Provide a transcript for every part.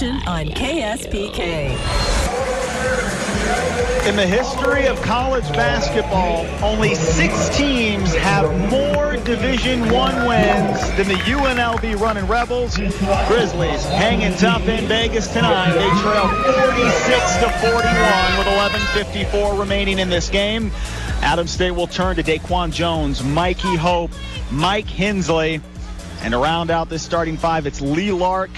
Nation on KSPK. In the history of college basketball, only 6 teams have more Division I wins than the UNLV Running Rebels. Grizzlies hanging tough in Vegas tonight. They trail 46-41 with 11:54 remaining in this game. Adams State will turn to Daquan Jones, Mikey Hope, Mike Hensley. And to round out this starting five, it's Lee Lark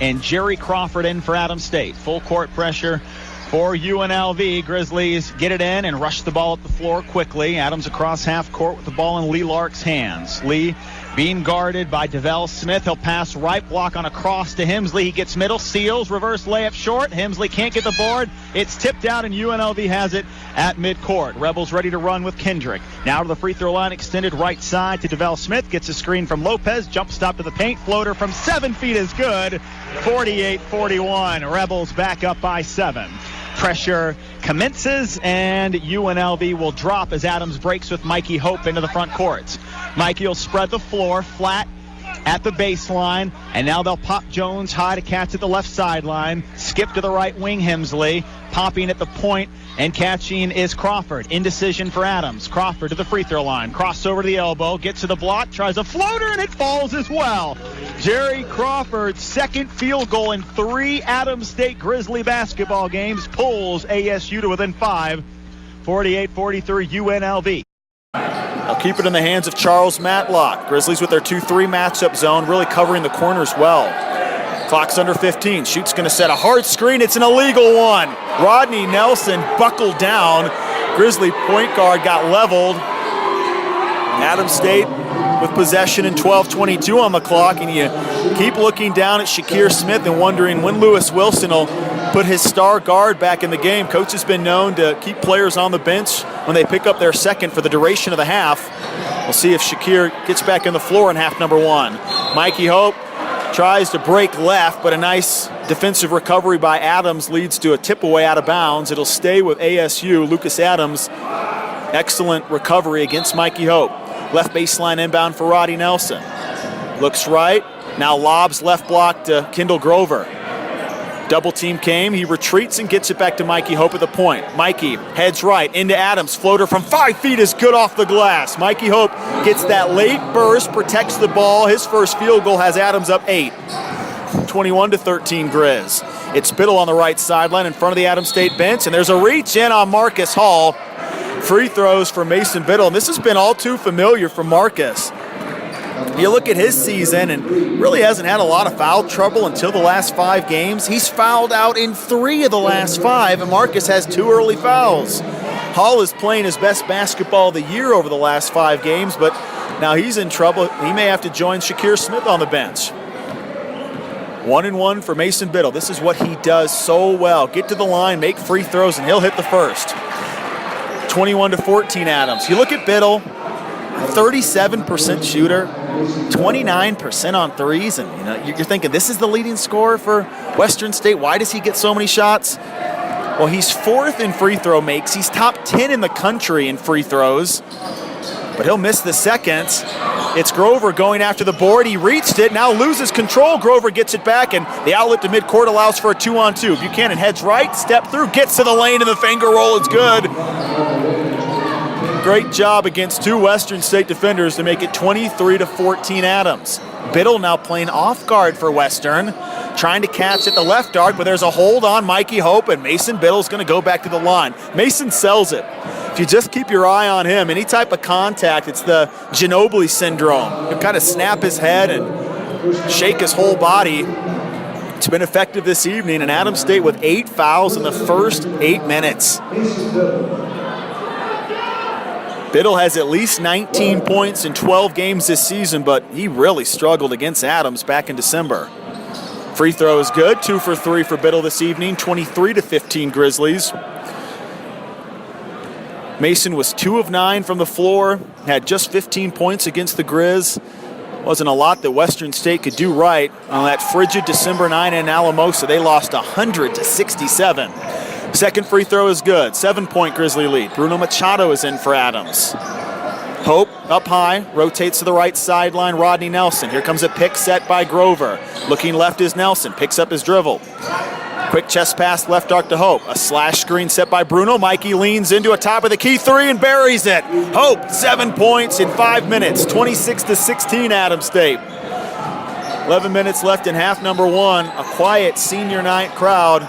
and Jerry Crawford in for Adams State. Full court pressure for UNLV. Grizzlies get it in and rush the ball up the floor quickly. Adams across half court with the ball in Lee Lark's hands. Lee being guarded by DeVell Smith. He'll pass right block on a cross to Hemsley. He gets middle, seals, reverse layup short. Hemsley can't get the board. It's tipped out and UNLV has it at midcourt. Rebels ready to run with Kendrick. Now to the free throw line, extended right side to DeVell Smith. Gets a screen from Lopez. Jump stop to the paint. Floater from 7 feet is good. 48-41. Rebels back up by 7. Pressure commences, and UNLV will drop as Adams breaks with Mikey Hope into the front court. Mikey will spread the floor flat at the baseline, and now they'll pop Jones high to catch at the left sideline. Skip to the right wing, Hemsley. Popping at the point and catching is Crawford. Indecision for Adams. Crawford to the free throw line. Crossover to the elbow. Gets to the block. Tries a floater, and it falls as well. Jerry Crawford's second field goal in 3 Adams State Grizzly basketball games pulls ASU to within 5. 48-43 UNLV. They'll keep it in the hands of Charles Matlock. Grizzlies with their 2-3 matchup zone, really covering the corners well. Clock's under 15. Shoot's going to set a hard screen. It's an illegal one. Rodney Nelson buckled down. Grizzly point guard got leveled. Adams State with possession and 12:22 on the clock, and you keep looking down at Shakir Smith and wondering when Lewis Wilson will put his star guard back in the game. Coach has been known to keep players on the bench when they pick up their second for the duration of the half. We'll see if Shakir gets back on the floor in half number 1. Mikey Hope tries to break left, but a nice defensive recovery by Adams leads to a tip away out of bounds. It'll stay with ASU. Lucas Adams, excellent recovery against Mikey Hope. Left baseline inbound for Roddy Nelson. Looks right, now lobs left block to Kendall Grover. Double team came, he retreats and gets it back to Mikey Hope at the point. Mikey heads right into Adams. Floater from 5 feet is good off the glass. Mikey Hope gets that late burst, protects the ball. His first field goal has Adams up 8. 21-13 Grizz. It's Biddle on the right sideline in front of the Adams State bench, and there's a reach in on Marcus Hall. Free throws for Mason Biddle, and this has been all too familiar for Marcus. You look at his season and really hasn't had a lot of foul trouble until the last 5 games. He's fouled out in 3 of the last 5, and Marcus has 2 early fouls. Hall is playing his best basketball of the year over the last 5 games, but now he's in trouble. He may have to join Shakir Smith on the bench. 1-1 for Mason Biddle. This is what he does so well. Get to the line, make free throws, and he'll hit the first. 21-14 Adams. You look at Biddle, 37% shooter, 29% on threes, and you're thinking this is the leading scorer for Western State. Why does he get so many shots? Well, he's 4th in free throw makes. He's top 10 in the country in free throws, but he'll miss the second. It's Grover going after the board. He reached it, now loses control. Grover gets it back, and the outlet to midcourt allows for a 2-on-2. Buchanan heads right, step through, gets to the lane, and the finger roll is good. Great job against 2 Western State defenders to make it 23-14 Adams. Biddle now playing off guard for Western, trying to catch at the left arc, but there's a hold on Mikey Hope, and Mason Biddle's going to go back to the line. Mason sells it. If you just keep your eye on him, any type of contact, it's the Ginobili syndrome. He'll kind of snap his head and shake his whole body. It's been effective this evening, and Adams State with 8 fouls in the first 8 minutes. Biddle has at least 19 points in 12 games this season, but he really struggled against Adams back in December. Free throw is good, 2 for 3 for Biddle this evening, 23-15 Grizzlies. Mason was 2 of 9 from the floor, had just 15 points against the Grizz. Wasn't a lot that Western State could do right on that frigid December 9 in Alamosa. They lost 100-67. Second free throw is good. 7-point Grizzly lead. Bruno Machado is in for Adams. Hope up high, rotates to the right sideline. Rodney Nelson. Here comes a pick set by Grover. Looking left is Nelson, picks up his dribble. Quick chest pass left arc to Hope. A slash screen set by Bruno. Mikey leans into a top of the key three and buries it. Hope, 7 points in 5 minutes, 26-16 Adams State. 11 minutes left in half number one. A quiet senior night crowd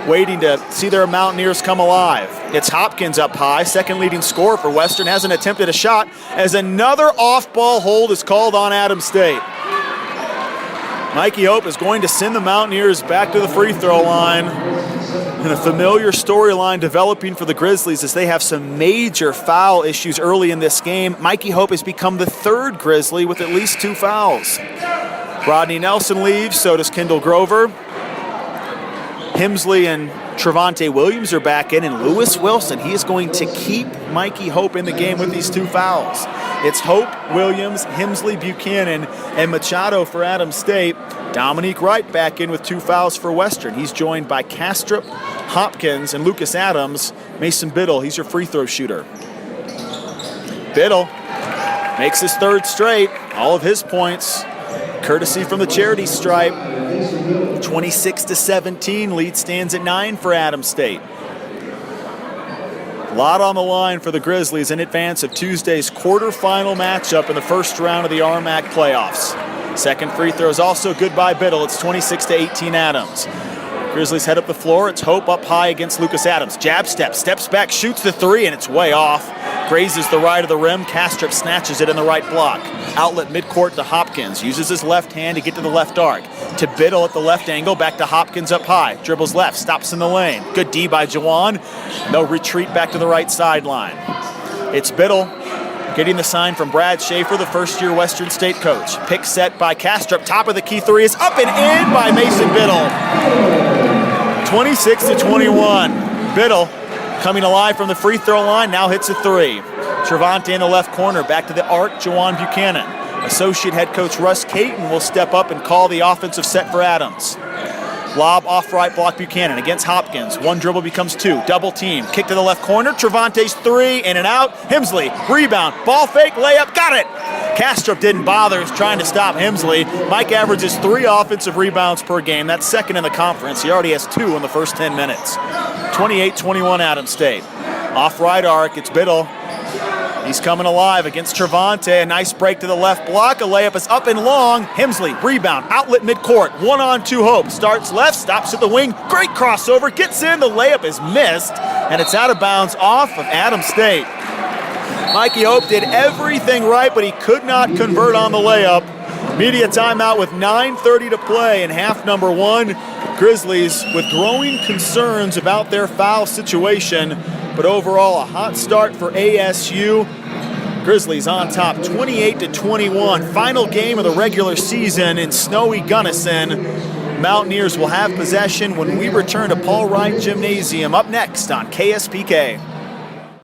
waiting to see their Mountaineers come alive. It's Hopkins up high, second leading scorer for Western, hasn't attempted a shot as another off-ball hold is called on Adams State. Mikey Hope is going to send the Mountaineers back to the free throw line. And a familiar storyline developing for the Grizzlies as they have some major foul issues early in this game. Mikey Hope has become the third Grizzly with at least 2 fouls. Rodney Nelson leaves, so does Kendall Grover. Hemsley and Trevante Williams are back in, and Lewis Wilson, he is going to keep Mikey Hope in the game with these 2 fouls. It's Hope, Williams, Hemsley, Buchanan, and Machado for Adams State. Dominique Wright back in with 2 fouls for Western. He's joined by Kastrup, Hopkins, and Lucas Adams. Mason Biddle, he's your free throw shooter. Biddle makes his 3rd straight, all of his points courtesy from the charity stripe. 26-17, lead stands at 9 for Adams State. A lot on the line for the Grizzlies in advance of Tuesday's quarterfinal matchup in the first round of the RMAC playoffs. Second free throw is also good by Biddle. It's 26-18 Adams. Grizzlies head up the floor. It's Hope up high against Lucas Adams. Jab step, steps back, shoots the 3, and it's way off. Grazes the right of the rim. Kastrup snatches it in the right block. Outlet midcourt to Hopkins. Uses his left hand to get to the left arc. To Biddle at the left angle. Back to Hopkins up high. Dribbles left. Stops in the lane. Good D by Jawan. No retreat back to the right sideline. It's Biddle getting the sign from Brad Schaefer, the first-year Western State coach. Pick set by Kastrup. Top of the key 3 is up and in by Mason Biddle. 26-21. Biddle coming alive from the free throw line, now hits a 3. Trevante in the left corner, back to the arc, Jawan Buchanan. Associate head coach Russ Caton will step up and call the offensive set for Adams. Lob off right block Buchanan against Hopkins. 1 dribble becomes 2. Double team. Kick to the left corner. Trevante's 3 in and out. Hemsley rebound. Ball fake layup. Got it. Kastrup didn't bother. He's trying to stop Hemsley. Mike averages 3 offensive rebounds per game. That's second in the conference. He already has 2 in the first 10 minutes. 28-21 Adams State. Off right arc. It's Biddle. He's coming alive against Trevante. A nice break to the left block. A layup is up and long. Hemsley, rebound, outlet midcourt. 1-on-2 Hope. Starts left, stops at the wing. Great crossover, gets in. The layup is missed, and it's out of bounds off of Adams State. Mikey Hope did everything right, but he could not convert on the layup. Media timeout with 9:30 to play in half number one. Grizzlies with growing concerns about their foul situation, but overall a hot start for ASU. Grizzlies on top 28-21. Final game of the regular season in snowy Gunnison. Mountaineers will have possession when we return to Paul Wright Gymnasium. Up next on KSPK.